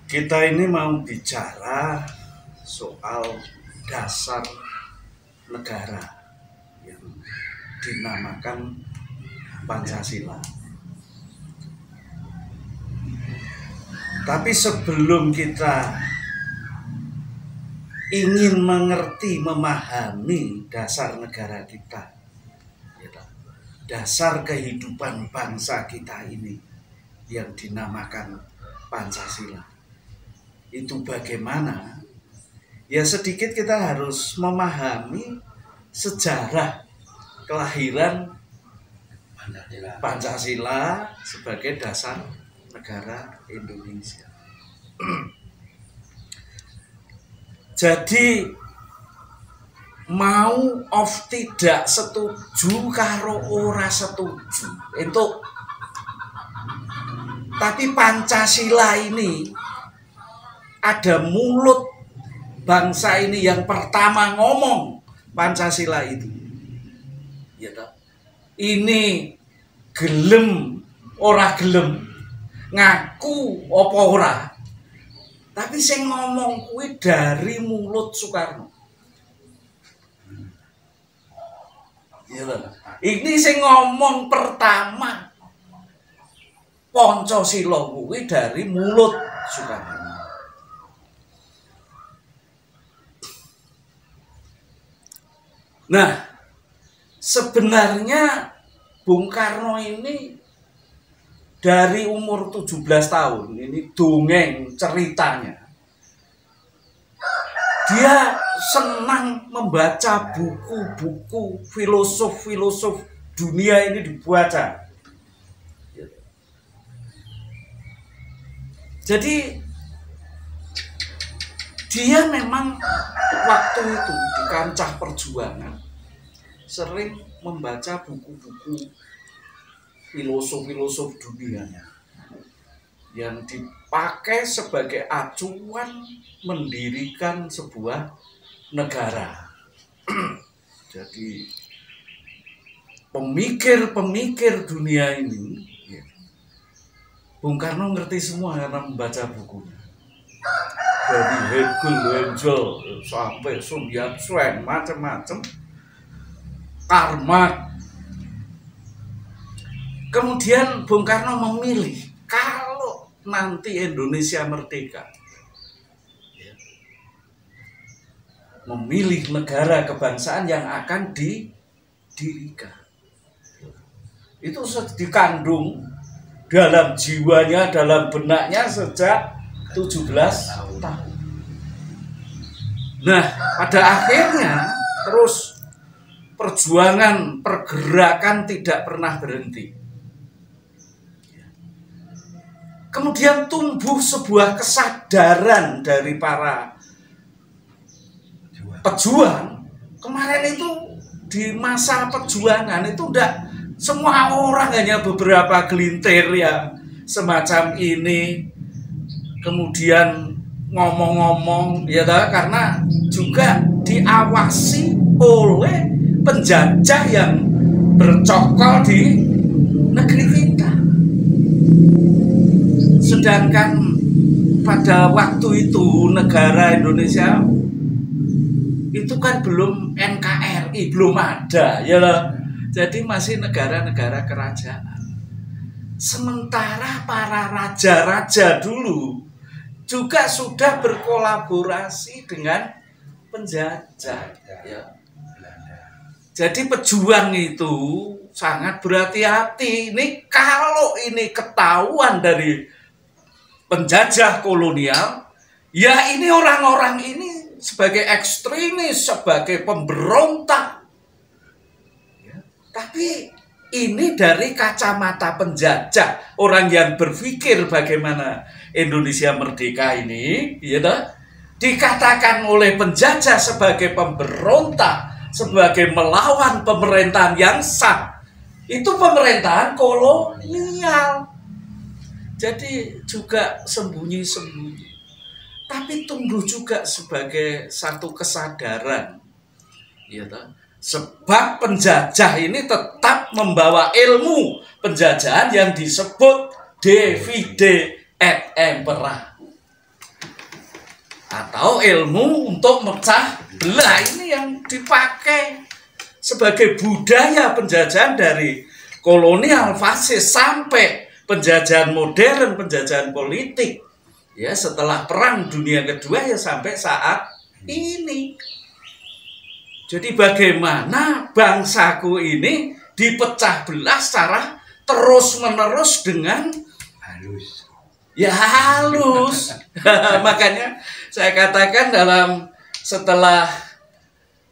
Kita ini mau bicara soal dasar negara yang dinamakan Pancasila. Tapi sebelum kita ingin mengerti, memahami dasar negara kita, dasar kehidupan bangsa kita ini yang dinamakan Pancasila, itu bagaimana? Ya sedikit kita harus memahami sejarah kelahiran Pancasila sebagai dasar negara Indonesia. Jadi mau of tidak setuju karo ora setuju itu, tapi Pancasila ini ada mulut bangsa ini yang pertama ngomong Pancasila itu, ya toh? Ini gelem ora gelem, ngaku apa ora, tapi sing ngomong kuwi dari mulut Soekarno. Ya toh? Ini sing ngomong pertama Pancasila kuwi dari mulut Soekarno. Nah, sebenarnya Bung Karno ini dari umur 17 tahun, ini dongeng ceritanya. Dia senang membaca buku-buku filosof-filosof dunia ini dibaca. Jadi dia memang waktu itu di kancah perjuangan sering membaca buku-buku filosof-filosof dunia yang dipakai sebagai acuan mendirikan sebuah negara. Jadi pemikir-pemikir dunia ini, Bung Karno ngerti semua karena membaca bukunya. Dari Hegel, Engel, sampai Sun Yat-sen, macam-macam, Karl Marx. Kemudian Bung Karno memilih, kalau nanti Indonesia merdeka, memilih negara kebangsaan yang akan didirikan. Itu dikandung dalam jiwanya, dalam benaknya sejak 17 tahun. Nah, pada akhirnya terus perjuangan, pergerakan tidak pernah berhenti. Kemudian tumbuh sebuah kesadaran dari para pejuang. Kemarin itu di masa perjuangan itu udah semua orang, hanya beberapa gelintir yang semacam ini kemudian ngomong-ngomong, ya toh, karena juga diawasi oleh penjajah yang bercokol di negeri kita. Sedangkan pada waktu itu negara Indonesia itu kan belum NKRI, belum ada, ya loh. Jadi masih negara-negara kerajaan. Sementara para raja-raja dulu juga sudah berkolaborasi dengan penjajah. Ya. Jadi pejuang itu sangat berhati-hati. Ini kalau ini ketahuan dari penjajah kolonial, ya ini orang-orang ini sebagai ekstremis, sebagai pemberontak. Ya. Tapi ini dari kacamata penjajah, orang yang berpikir bagaimana Indonesia merdeka ini, ya toh, dikatakan oleh penjajah sebagai pemberontak, sebagai melawan pemerintahan yang sah. Itu pemerintahan kolonial. Jadi juga sembunyi-sembunyi. Tapi tumbuh juga sebagai satu kesadaran, ya toh. Sebab penjajah ini tetap membawa ilmu penjajahan yang disebut divide et impera. atau ilmu untuk mecah belah. Ini yang dipakai sebagai budaya penjajahan dari kolonial fasis sampai penjajahan modern, penjajahan politik. Ya, setelah Perang Dunia Kedua ya sampai saat ini. Jadi bagaimana bangsaku ini dipecah belah secara terus-menerus dengan halus. Ya halus. Makanya saya katakan setelah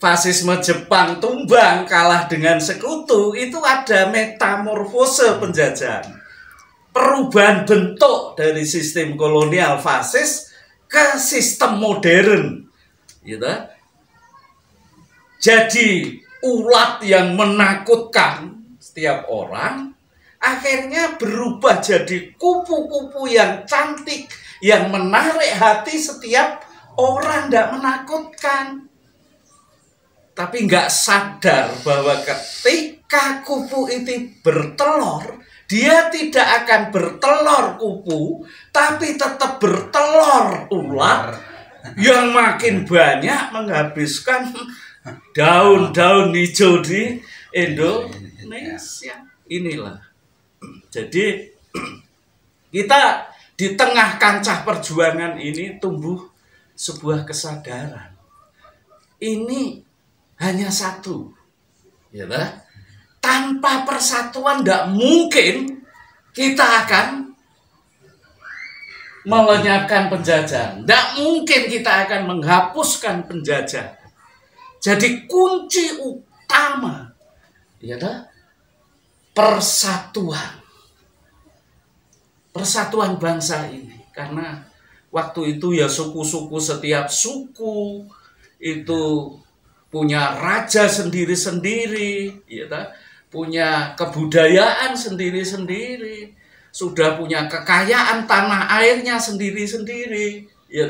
fasisme Jepang tumbang kalah dengan sekutu, itu ada metamorfose penjajahan. Perubahan bentuk dari sistem kolonial fasis ke sistem modern. Gitu. Jadi ulat yang menakutkan setiap orang akhirnya berubah jadi kupu-kupu yang cantik, yang menarik hati setiap orang, tidak menakutkan. Tapi nggak sadar bahwa ketika kupu itu bertelur, dia tidak akan bertelur kupu, tapi tetap bertelur ulat yang makin banyak menghabiskan daun-daun hijau di Indonesia. Inilah. Jadi kita di tengah kancah perjuangan ini tumbuh sebuah kesadaran. Ini hanya satu. Ya, tanpa persatuan tidak mungkin kita akan melenyapkan penjajahan. Tidak mungkin kita akan menghapuskan penjajah. Jadi kunci utama ya persatuan. Persatuan bangsa ini. Karena waktu itu ya suku-suku, setiap suku itu punya raja sendiri-sendiri, ya punya kebudayaan sendiri-sendiri, sudah punya kekayaan tanah airnya sendiri-sendiri, ya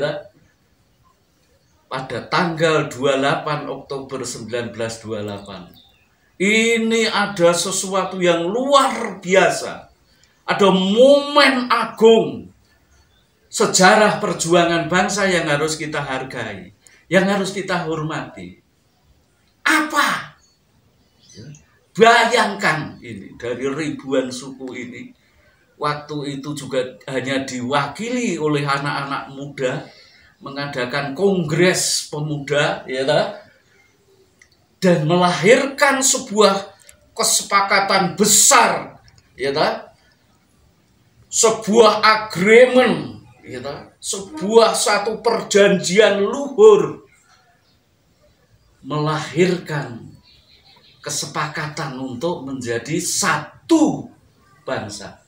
pada tanggal 28 Oktober 1928. Ini ada sesuatu yang luar biasa. Ada momen agung sejarah perjuangan bangsa yang harus kita hargai, yang harus kita hormati. Apa? Bayangkan ini dari ribuan suku ini, waktu itu juga hanya diwakili oleh anak-anak muda, mengadakan kongres pemuda, ya dan melahirkan sebuah kesepakatan besar, ya sebuah agreement, ya sebuah satu perjanjian luhur, melahirkan kesepakatan untuk menjadi satu bangsa.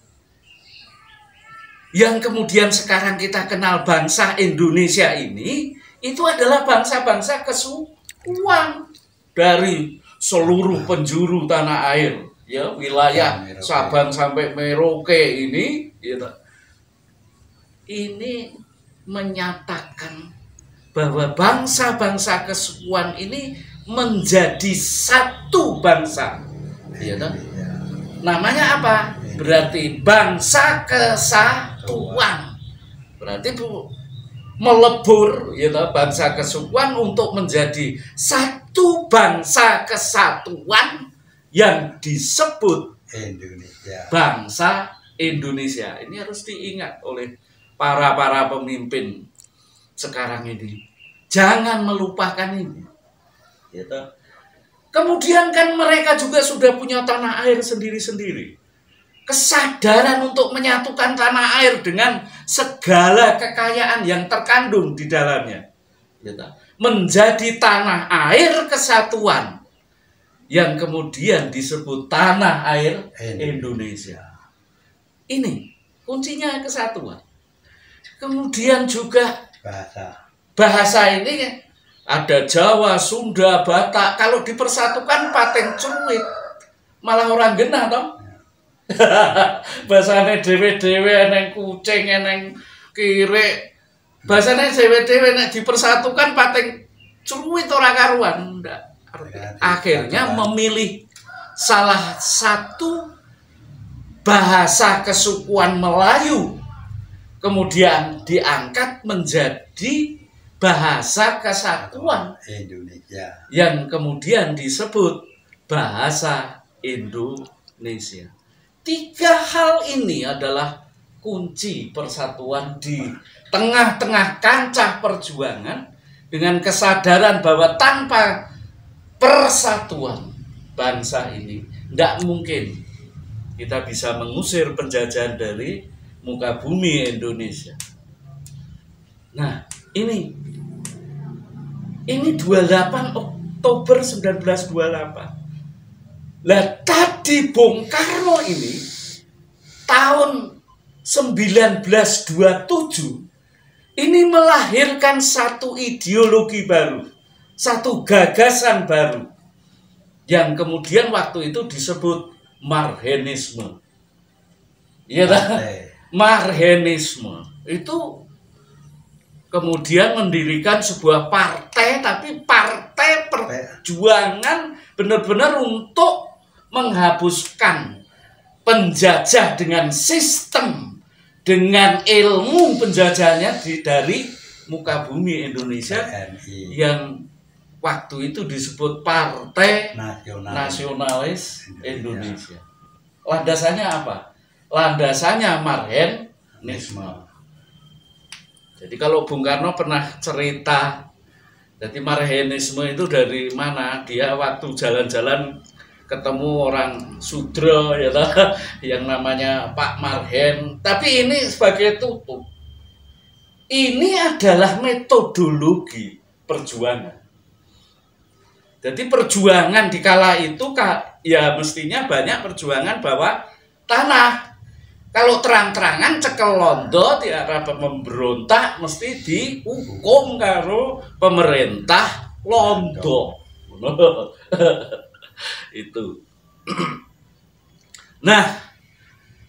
Yang kemudian sekarang kita kenal bangsa Indonesia ini, itu adalah bangsa-bangsa kesatuan dari seluruh penjuru tanah air, ya wilayah Sabang sampai Merauke ini, ya, ini menyatakan bahwa bangsa-bangsa kesatuan ini menjadi satu bangsa, ya, namanya apa? Berarti bangsa kesatuan. Berarti melebur, ya, bangsa kesatuan untuk menjadi satu bangsa kesatuan yang disebut Indonesia. Bangsa Indonesia. Ini harus diingat oleh para pemimpin sekarang ini. Jangan melupakan ini. Ya, kemudian kan mereka juga sudah punya tanah air sendiri-sendiri. Kesadaran untuk menyatukan tanah air dengan segala kekayaan yang terkandung di dalamnya, menjadi tanah air kesatuan yang kemudian disebut tanah air Indonesia. Ini kuncinya kesatuan. Kemudian juga bahasa ini ada Jawa, Sunda, Batak. Kalau dipersatukan paten cuit, malah orang genah toh. Bahasane dewe-dewe eneng kucing, eneng kire. Bahasane dewe-dewe nek dipersatukan pating curuit ora karuan. Akhirnya memilih salah satu bahasa kesukuan Melayu, kemudian diangkat menjadi bahasa kesatuan Indonesia. yang kemudian disebut bahasa Indonesia. 3 hal ini adalah kunci persatuan di tengah-tengah kancah perjuangan, dengan kesadaran bahwa tanpa persatuan bangsa ini tidak mungkin kita bisa mengusir penjajahan dari muka bumi Indonesia. Nah, ini 28 Oktober 1928. Lah tadi Bung Karno ini tahun 1927 ini melahirkan satu ideologi baru, satu gagasan baru, yang kemudian waktu itu disebut Marxisme. Iya tak? Marxisme itu kemudian mendirikan sebuah partai, tapi partai perjuangan benar-benar untuk menghapuskan penjajah dengan sistem, dengan ilmu penjajahannya dari muka bumi Indonesia, yang waktu itu disebut Partai Nasionalis Indonesia. Landasannya apa? Landasannya Marxisme. Jadi kalau Bung Karno pernah cerita, jadi Marxisme itu dari mana? Dia waktu jalan-jalan ketemu orang Sudra ya toh, yang namanya Pak Marhen, tapi ini sebagai tutup. Ini adalah metodologi perjuangan. Jadi perjuangan di kala itu ya mestinya banyak perjuangan bahwa tanah. Kalau terang-terangan cekel londo di arah memberontak mesti dihukum karo pemerintah londo. Itu. Nah,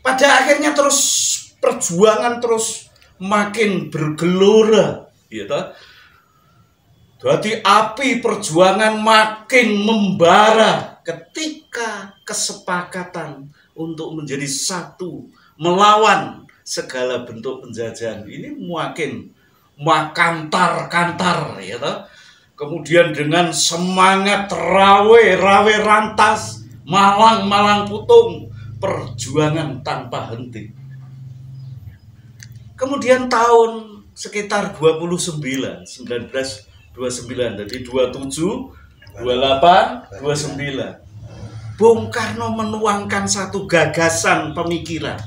pada akhirnya terus perjuangan terus makin bergelora, gitu. Jadi api perjuangan makin membara ketika kesepakatan untuk menjadi satu melawan segala bentuk penjajahan ini makin makantar-kantar, gitu. Kemudian dengan semangat rawe rantas, malang putung, perjuangan tanpa henti. Kemudian tahun sekitar 1929, jadi 27, 28, 29. Bung Karno menuangkan satu gagasan pemikiran,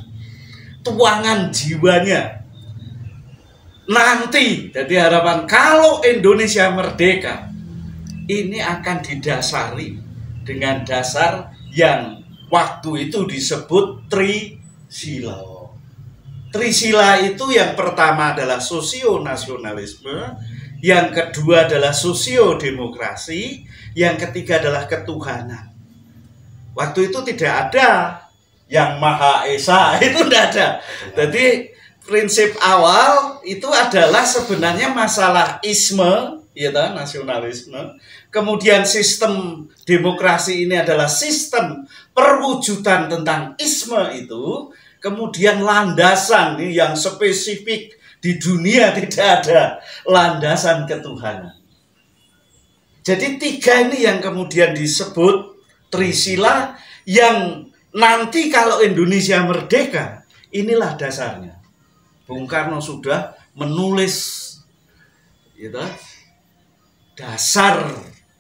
tuangan jiwanya. Nanti, jadi harapan kalau Indonesia merdeka, ini akan didasari dengan dasar yang waktu itu disebut Trisila. Trisila itu yang pertama adalah sosio-nasionalisme, yang kedua adalah sosio-demokrasi, yang ketiga adalah ketuhanan. Waktu itu tidak ada yang Maha Esa, itu tidak ada. Jadi prinsip awal itu adalah sebenarnya masalah isme, ya, nasionalisme. Kemudian sistem demokrasi ini adalah sistem perwujudan tentang isme itu. Kemudian landasan yang spesifik di dunia tidak ada landasan ketuhanan. Jadi 3 ini yang kemudian disebut Trisila, yang nanti kalau Indonesia merdeka, inilah dasarnya. Bung Karno sudah menulis gitu, dasar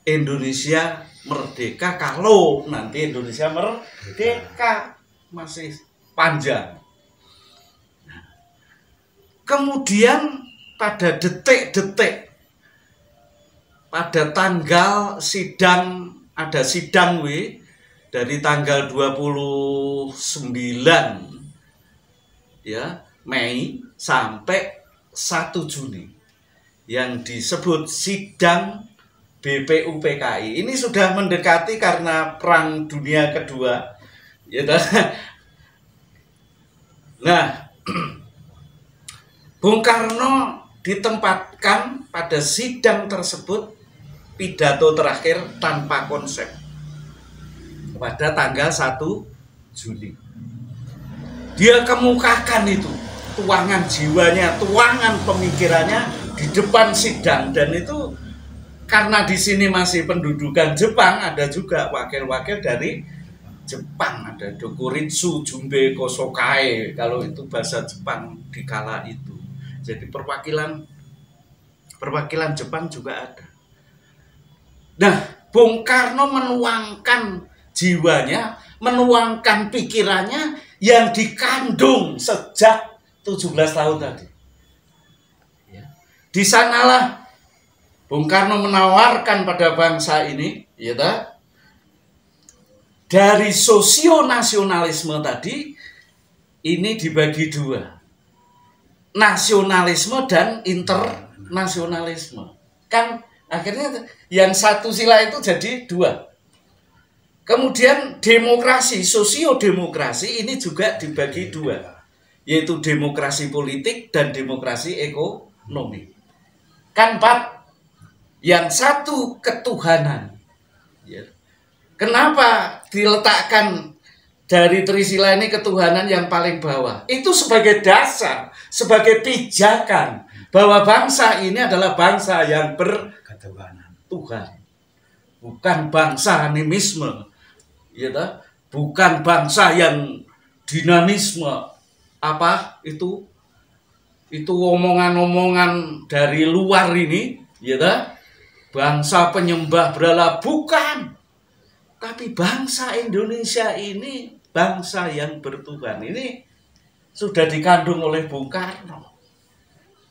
Indonesia merdeka kalau nanti Indonesia merdeka, masih panjang. Kemudian pada detik-detik, pada tanggal sidang, ada sidang dari tanggal 29 ya Mei sampai 1 Juni yang disebut sidang BPUPKI. Ini sudah mendekati karena Perang Dunia Kedua, ya. Nah, Bung Karno ditempatkan pada sidang tersebut, pidato terakhir tanpa konsep pada tanggal 1 Juni. Dia kemukakan itu, tuangan jiwanya, tuangan pemikirannya di depan sidang, dan itu karena di sini masih pendudukan Jepang, ada juga wakil-wakil dari Jepang, ada Dokuritsu Jumbe Kosokai kalau itu bahasa Jepang di kala itu. Jadi perwakilan Jepang juga ada. Nah, Bung Karno menuangkan jiwanya, menuangkan pikirannya yang dikandung sejak 17 tahun tadi. Ya. Di sanalah Bung Karno menawarkan pada bangsa ini, ya tak? Dari sosionasionalisme tadi, ini dibagi dua. Nasionalisme dan internasionalisme. Kan akhirnya yang satu sila itu jadi dua. Kemudian demokrasi, sosiodemokrasi ini juga dibagi dua. Yaitu demokrasi politik dan demokrasi ekonomi. Kan empat. Yang satu ketuhanan. Ya. Kenapa diletakkan dari Trisila ini ketuhanan yang paling bawah? Itu sebagai dasar, sebagai pijakan bahwa bangsa ini adalah bangsa yang berketuhanan Tuhan. Bukan bangsa animisme, ya, bukan bangsa yang dinamisme. Apa itu omongan-omongan dari luar ini, ya, bangsa penyembah berhala, bukan. Tapi bangsa Indonesia ini bangsa yang bertuhan. Ini sudah dikandung oleh Bung Karno.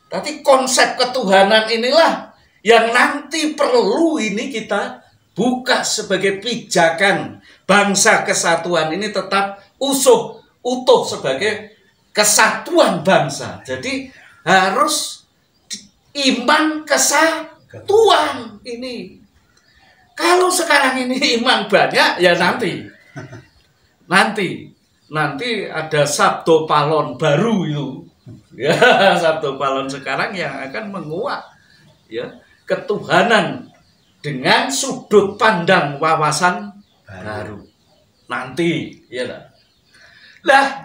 Tapi konsep ketuhanan inilah yang nanti perlu ini kita buka sebagai pijakan bangsa kesatuan ini tetap utuh sebagai kesatuan bangsa. Jadi harus iman kesatuan ini. Kalau sekarang ini iman banyak, ya nanti ada Sabdo Palon baru itu, ya, Sabdo Palon sekarang yang akan menguak, ya, ketuhanan dengan sudut pandang wawasan baru nanti, ya lah.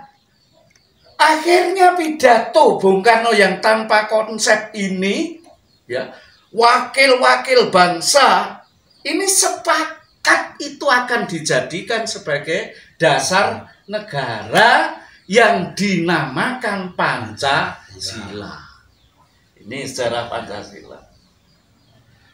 Akhirnya pidato Bung Karno yang tanpa konsep ini, ya, wakil-wakil bangsa ini sepakat itu akan dijadikan sebagai dasar negara yang dinamakan Pancasila. Ini sejarah Pancasila.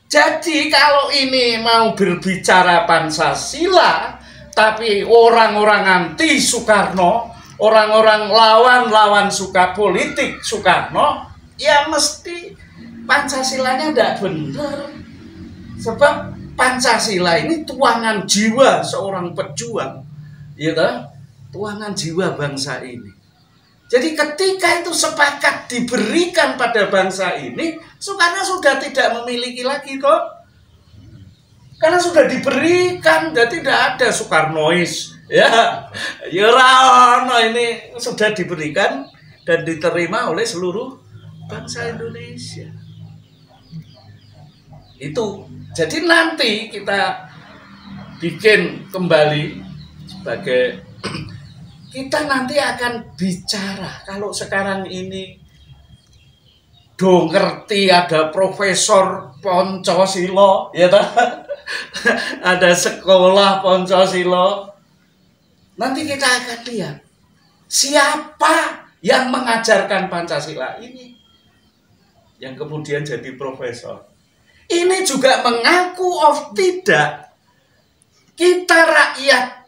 Jadi kalau ini mau berbicara Pancasila, tapi orang-orang anti Soekarno, orang-orang lawan politik Soekarno, ya mesti Pancasilanya tidak benar. Sebab Pancasila ini tuangan jiwa seorang pejuang, ya, tuangan jiwa bangsa ini. Jadi ketika itu sepakat diberikan pada bangsa ini, Soekarno sudah tidak memiliki lagi kok. Karena sudah diberikan, jadi tidak ada Soekarnois, ya. Ya Rano ini sudah diberikan dan diterima oleh seluruh bangsa Indonesia. Itu. Jadi nanti kita bikin kembali sebagai kita nanti akan bicara. Kalau sekarang ini ngerti ada Profesor Pancasila, ya ada sekolah Pancasila. Nanti kita akan lihat siapa yang mengajarkan Pancasila ini, yang kemudian jadi profesor. Ini juga mengaku tidak kita rakyat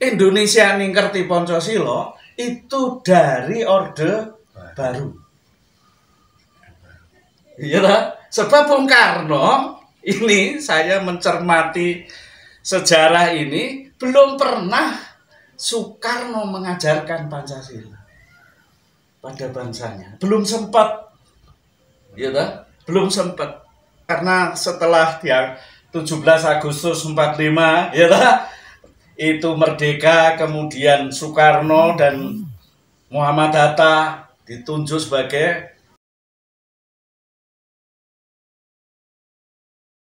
Indonesia yang ngerti Pancasila itu dari Orde Baru. Iya, sebab Bung Karno ini saya mencermati sejarah ini belum pernah Soekarno mengajarkan Pancasila pada bangsanya. Belum sempat. Iya, belum sempat. Karena setelah dia 17 Agustus 45, ya, itu merdeka, kemudian Soekarno dan Muhammad Hatta ditunjuk sebagai